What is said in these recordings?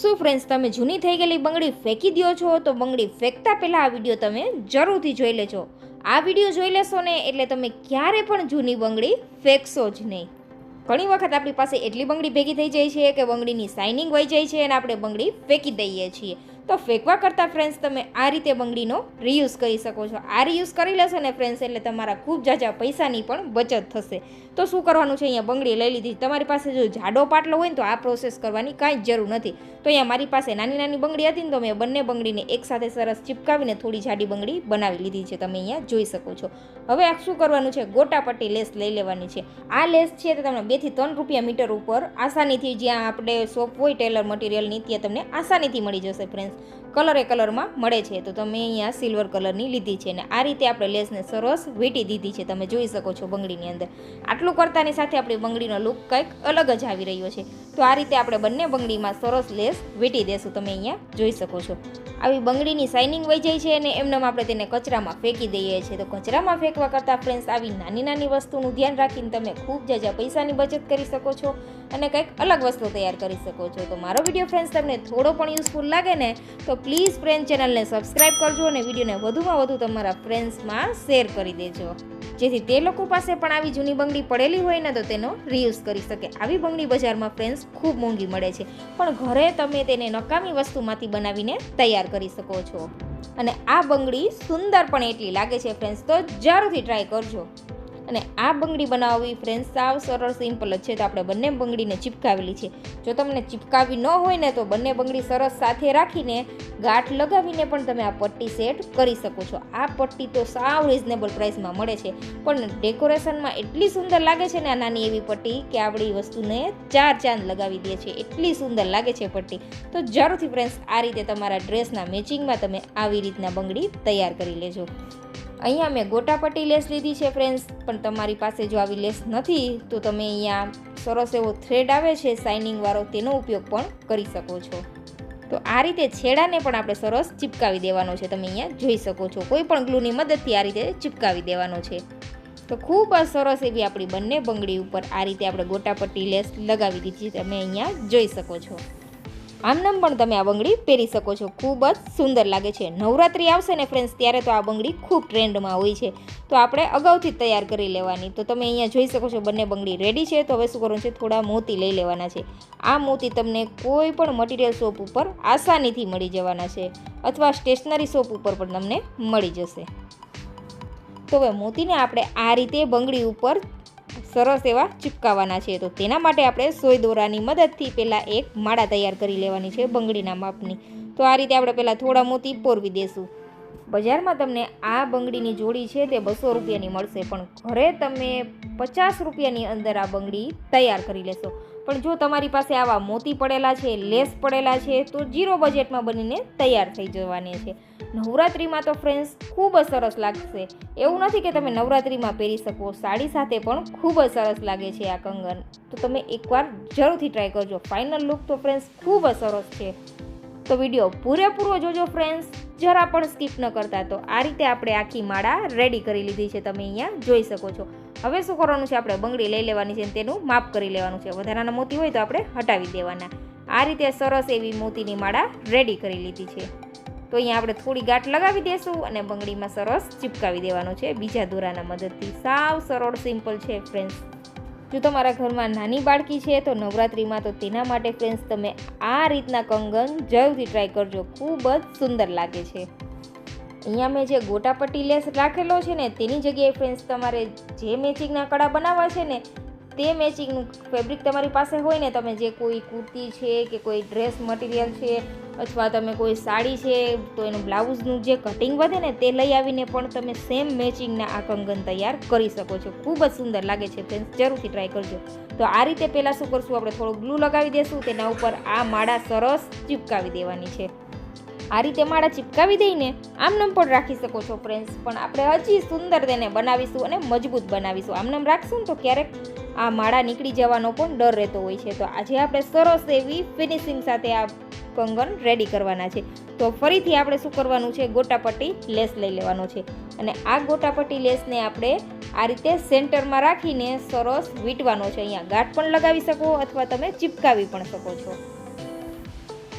શું ફ્રેન્ડ્સ, તમે જૂની થઈ ગયેલી બંગડી ફેંકી દો છો? તો બંગડી ફેંકતા પહેલાં આ વિડીયો તમે જરૂરથી જોઈ લેજો. આ વિડીયો જોઈ લેશો ને એટલે તમે ક્યારે પણ જૂની બંગડી ફેંકશો જ નહીં. ઘણી વખત આપણી પાસે એટલી બંગડી ભેગી થઈ જાય છે કે બંગડીની શાઇનિંગ વહી જાય છે અને આપણે બંગડી ફેંકી દઈએ છીએ. તો ફેંકવા કરતાં ફ્રેન્ડ્સ તમે આ રીતે બંગડીનો રીયુઝ કરી શકો છો. આ રીયુઝ કરી લેશો ને ફ્રેન્ડ્સ એટલે તમારા ખૂબ ઝાઝા પૈસાની પણ બચત થશે. તો શું કરવાનું છે? અહીંયા બંગડી લઈ લીધી. તમારી પાસે જો જાડો પાટલો હોય ને તો આ પ્રોસેસ કરવાની કાંઈ જ જરૂર નથી. તો અહીંયા મારી પાસે નાની નાની બંગડી હતી ને તો મેં બંને બંગડીને એકસાથે સરસ ચિપકાવીને થોડી જાડી બંગડી બનાવી લીધી છે. તમે અહીંયા જોઈ શકો છો. હવે આ શું કરવાનું છે? ગોટાપટ્ટી લેસ લઈ લેવાની છે. આ લેસ છે તે તમને 2 થી 3 રૂપિયા મીટર ઉપર આસાનીથી, જ્યાં આપણે શોપ હોય ટેલર મટીરિયલની, ત્યાં તમને આસાનીથી મળી જશે ફ્રેન્ડ્સ. કલરમાં મળે છે. તો તમે અહીંયા સિલ્વર કલરની લીધી છે અને આ રીતે આપણે લેસને સરસ વીંટી દીધી છે. તમે જોઈ શકો છો બંગડીની અંદર. આટલું કરતાની સાથે આપણી બંગડીનો લુક કંઈક અલગ જ આવી રહ્યો છે. તો આ રીતે આપણે બંને બંગડીમાં સરસ લેસ વીંટી દેશું. તમે અહીંયા જોઈ શકો છો. આવી બંગડીની શાઇનિંગ વહી જાય છે અને એમનેમ આપણે તેને કચરામાં ફેંકી દઈએ છીએ. તો કચરામાં ફેંકવા કરતાં ફ્રેન્ડ્સ આવી નાની નાની વસ્તુનું ધ્યાન રાખીને તમે ખૂબ ઝાઝા પૈસાની બચત કરી શકો છો અને કંઈક અલગ વસ્તુ તૈયાર કરી શકો છો. તો મારો વિડીયો ફ્રેન્ડ્સ તમને થોડો પણ યુઝફુલ લાગે ને તો પ્લીઝ ફ્રેન્ડ ચેનલને સબસ્ક્રાઈબ કરજો અને વિડીયોને વધુમાં વધુ તમારા ફ્રેન્ડ્સમાં શેર કરી દેજો, જેથી તે લોકો પાસે પણ આવી જૂની બંગડી પડેલી હોય ને તો તેનો રીયુઝ કરી શકે. આવી બંગડી બજારમાં ફ્રેન્ડ્સ ખૂબ મોંઘી મળે છે, પણ ઘરે તમે તેને નકામી વસ્તુમાંથી બનાવીને તૈયાર કરી શકો છો. અને આ બંગડી સુંદર પણ એટલી લાગે છે ફ્રેન્ડ્સ, તો જરૂરથી ટ્રાય કરજો. અને આ બંગડી બનાવવી ફ્રેન્ડ્સ સાવ સરળ સિમ્પલ જ છે. તો આપણે બંને બંગડીને ચિપકાવેલી છે. જો તમને ચિપકાવી ન હોય ને તો બંને બંગડી સરસ સાથે રાખીને ગાંઠ લગાવીને પણ તમે આ પટ્ટી સેટ કરી શકો છો. આ પટ્ટી તો સાવ રિઝનેબલ પ્રાઇસમાં મળે છે, પણ ડેકોરેશનમાં એટલી સુંદર લાગે છે ને આ નાની એવી પટ્ટી કે આપણી વસ્તુને 4 ચાંદ લગાવી દે છે. એટલી સુંદર લાગે છે પટ્ટી. તો જરૂરથી ફ્રેન્ડ્સ આ રીતે તમારા ડ્રેસના મેચિંગમાં તમે આવી રીતના બંગડી તૈયાર કરી લેજો. અહીંયા મેં ગોટાપટ્ટી લેસ લીધી છે ફ્રેન્ડ્સ, પણ તમારી પાસે જો આવી લેસ નથી તો તમે અહીંયા સરસ એવો થ્રેડ આવે છે શાઇનિંગવાળો, તેનો ઉપયોગ પણ કરી શકો છો. તો આ રીતે છેડાને પણ આપણે સરસ ચિપકાવી દેવાનો છે. તમે અહીંયા જોઈ શકો છો. કોઈ પણ ગ્લુની મદદથી આ રીતે ચિપકાવી દેવાનો છે. તો ખૂબ જ સરસ એવી આપણી બંને બંગડી ઉપર આ રીતે આપણે ગોટાપટ્ટી લેસ લગાવી દીધી. તમે અહીંયા જોઈ શકો છો. આમનામ પણ તમે આ બંગડી પહેરી શકો છો. ખૂબ જ સુંદર લાગે છે. નવરાત્રિ આવશે ને ફ્રેન્ડ્સ ત્યારે તો આ બંગડી ખૂબ ટ્રેન્ડમાં હોય છે. તો આપણે અગાઉથી તૈયાર કરી લેવાની. તો તમે અહીંયા જોઈ શકો છો બંને બંગડી રેડી છે. તો હવે શું કરવાનું છે? થોડા મોતી લઈ લેવાના છે. આ મોતી તમને કોઈ પણ મટીરિયલ શોપ ઉપર આસાનીથી મળી જવાના છે, અથવા સ્ટેશનરી શોપ ઉપર પણ તમને મળી જશે. તો હવે મોતીને આપણે આ રીતે બંગડી ઉપર સરસ એવા ચિપકાવવાના છે. તો તેના માટે આપણે સોય દોરાની મદદથી પહેલાં એક માળા તૈયાર કરી લેવાની છે બંગડીના માપની. તો આ રીતે આપણે પહેલાં થોડા મોતી પોરવી દેશું. બજારમાં તમને આ બંગડીની જોડી છે તે 200 રૂપિયાની મળશે, પણ ઘરે તમે 50 રૂપિયાની અંદર આ બંગડી તૈયાર કરી લેશો. પણ જો તમારી પાસે આવા મોતી પડેલા છે, લેસ પડેલા છે, તો 0 બજેટમાં બનીને તૈયાર થઈ જવાની છે. નવરાત્રિમાં તો ફ્રેન્ડ્સ ખૂબ જ સરસ લાગશે. એવું નથી કે તમે નવરાત્રિમાં પહેરી શકો, સાડી સાથે પણ ખૂબ જ સરસ લાગે છે આ કંગન. તો તમે એકવાર જરૂરથી ટ્રાય કરજો. ફાઇનલ લુક તો ફ્રેન્ડ્સ ખૂબ જ સરસ છે. તો વિડીયો પૂરેપૂરો જોજો ફ્રેન્ડ્સ, જરા પણ સ્કીપ ન કરતા. તો આ રીતે આપણે આખી માળા રેડી કરી લીધી છે. તમે અહીંયા જોઈ શકો છો. હવે શું કરવાનું છે? આપણે બંગડી લઈ લેવાની છે અને તેનું માપ કરી લેવાનું છે. વધારાના મોતી હોય તો આપણે હટાવી દેવાના. આ રીતે સરસ એવી મોતીની માળા રેડી કરી લીધી છે. તો અહીંયા આપણે થોડી ગાંઠ લગાવી દઈશું અને બંગડીમાં સરસ ચિપકાવી દેવાનું છે બીજા દોરાના મદદથી. સાવ સરળ સિમ્પલ છે ફ્રેન્ડ્સ. જો તમારા ઘરમાં નાની બાળકી છે તો નવરાત્રિમાં તો તેના માટે ફ્રેન્ડ્સ તમે આ રીતના કંગન જરૂરથી ટ્રાય કરજો. ખૂબ જ સુંદર લાગે છે. અહીંયા મેં જે ગોટાપટ્ટી લેસ રાખેલો છે ને તેની જગ્યાએ ફ્રેન્ડ્સ તમારે જે મેચિંગના કડા બનાવવા છે ને તે મેચિંગનું ફેબ્રિક તમારી પાસે હોય ને, તમે જે કોઈ કુર્તી છે કે કોઈ ડ્રેસ મટીરિયલ છે અથવા તમે કોઈ સાડી છે તો એનું બ્લાઉઝનું જે કટિંગ વધે ને તે લઈ આવીને પણ તમે સેમ મેચિંગના આ કંગન તૈયાર કરી શકો છો. ખૂબ જ સુંદર લાગે છે ફ્રેન્ડ્સ, જરૂરથી ટ્રાય કરજો. તો આ રીતે પહેલાં શું કરશું? આપણે થોડું ગ્લુ લગાવી દઈશું. તેના ઉપર આ માળા સરસ ચિપકાવી દેવાની છે. આ રીતે માળા ચિપકાવી દઈને આમનામ પણ રાખી શકો છો ફ્રેન્ડ્સ, પણ આપણે હજી સુંદર તેને બનાવીશું અને મજબૂત બનાવીશું. આમનામ રાખશું ને તો ક્યારેક આ માળા નીકળી જવાનો પણ ડર રહેતો હોય છે. તો આજે આપણે સરસ એવી ફિનિશિંગ સાથે આ કંગન રેડી કરવાના છે. તો ફરીથી આપણે શું કરવાનું છે? ગોટાપટ્ટી લેસ લઈ લેવાનો છે અને આ ગોટાપટ્ટી લેસને આપણે આ રીતે સેન્ટરમાં રાખીને સરસ વીંટવાનો છે. અહીંયા ગાંઠ પણ લગાવી શકો અથવા તમે ચિપકાવી પણ શકો છો.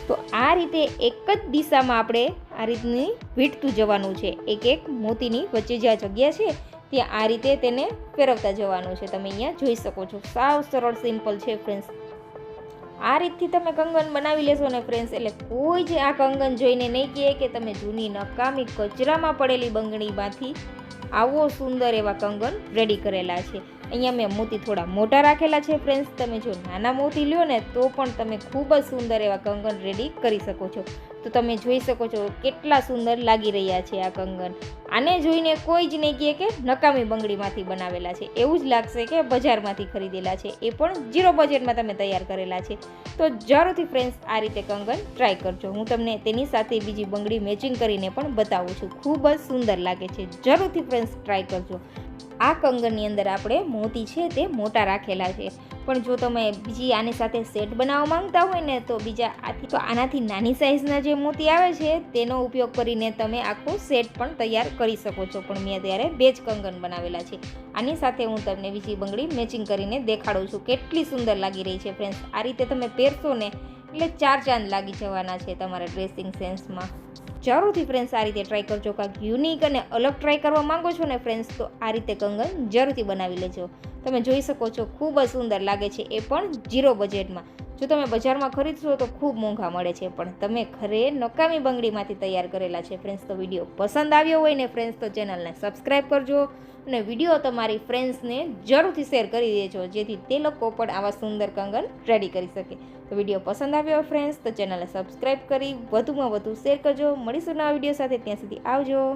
તો આ રીતે એક જ દિશામાં આપણે આ રીતની વીંટતું જવાનું છે. એક મોતીની વચ્ચે જ્યાં જગ્યા છે ત્યાં આ રીતે તેને ફેરવતા જવાનું છે. તમે અહીંયા જોઈ શકો છો. સાવ સરળ સિમ્પલ છે ફ્રેન્ડ્સ. આ રીતથી તમે કંગન બનાવી લેશો ને ફ્રેન્ડ્સ, એટલે કોઈ જ આ કંગન જોઈને નહીં કહે કે તમે જૂની નકામી કચરામાં પડેલી બંગડીમાંથી આવો સુંદર એવા કંગન રેડી કરેલા છે. અહીંયા મેં મોતી થોડા મોટા રાખેલા છે ફ્રેન્ડ્સ. તમે જો નાના મોતી લ્યો ને તો પણ તમે ખૂબ જ સુંદર એવા કંગન રેડી કરી શકો છો. તો તમે જોઈ શકો છો કેટલા સુંદર લાગી રહ્યા છે આ કંગન. આને જોઈને કોઈ જ નહીં કહે કે નકામી બંગડીમાંથી બનાવેલા છે. એવું જ લાગશે કે બજારમાંથી ખરીદેલા છે, એ પણ 0 બજેટમાં તમે તૈયાર કરેલા છે. તો જરૂરથી ફ્રેન્ડ્સ આ રીતે કંગન ટ્રાય કરજો. હું તમને તેની સાથે બીજી બંગડી મેચિંગ કરીને પણ બતાવું છું. ખૂબ જ સુંદર લાગે છે. જરૂરથી ફ્રેન્ડ્સ ટ્રાય કરજો. આ કંગનની અંદર આપણે મોતી છે તે મોટા રાખેલા છે, પણ જો તમે બીજી આની સાથે સેટ બનાવવા માંગતા હોય ને તો આનાથી નાની સાઇઝના જે મોતી આવે છે તેનો ઉપયોગ કરીને તમે આખો સેટ પણ તૈયાર કરી શકો છો. પણ મેં અત્યારે 2 જ કંગન બનાવેલા છે. આની સાથે હું તમને બીજી બંગડી મેચિંગ કરીને દેખાડું છું. કેટલી સુંદર લાગી રહી છે ફ્રેન્ડ્સ. આ રીતે તમે પહેરશો ને એટલે 4 ચાંદ લાગી જવાના છે તમારા ડ્રેસિંગ સેન્સમાં. જરૂરથી ફ્રેન્ડ્સ આ રીતે ટ્રાય કરજો. કાંઈક યુનિક અને અલગ ટ્રાય કરવા માંગો છો ને ફ્રેન્ડ્સ તો આ રીતે કંગન જરૂરથી બનાવી લેજો. તમે જોઈ શકો છો ખૂબ જ સુંદર લાગે છે, એ પણ 0 બજેટમાં. જો તમે બજારમાં ખરીદશો તો ખૂબ મોંઘા મળે છે, પણ તમે ઘરે નકામી બંગડીમાંથી તૈયાર કરેલા છે ફ્રેન્ડ્સ. તો વિડીયો પસંદ આવ્યો હોય ને ફ્રેન્ડ્સ તો ચેનલને સબસ્ક્રાઈબ કરજો અને વિડીયો તમારી ફ્રેન્ડ્સને જરૂરથી શેર કરી દેજો, જેથી તે લોકો પણ આવા સુંદર કંગન રેડી કરી શકે. તો વિડીયો પસંદ આવ્યો હોય ફ્રેન્ડ્સ તો ચેનલને સબસ્ક્રાઈબ કરી વધુમાં વધુ શેર કરજો. મળીશું નવા વિડીયો સાથે. ત્યાં સુધી આવજો.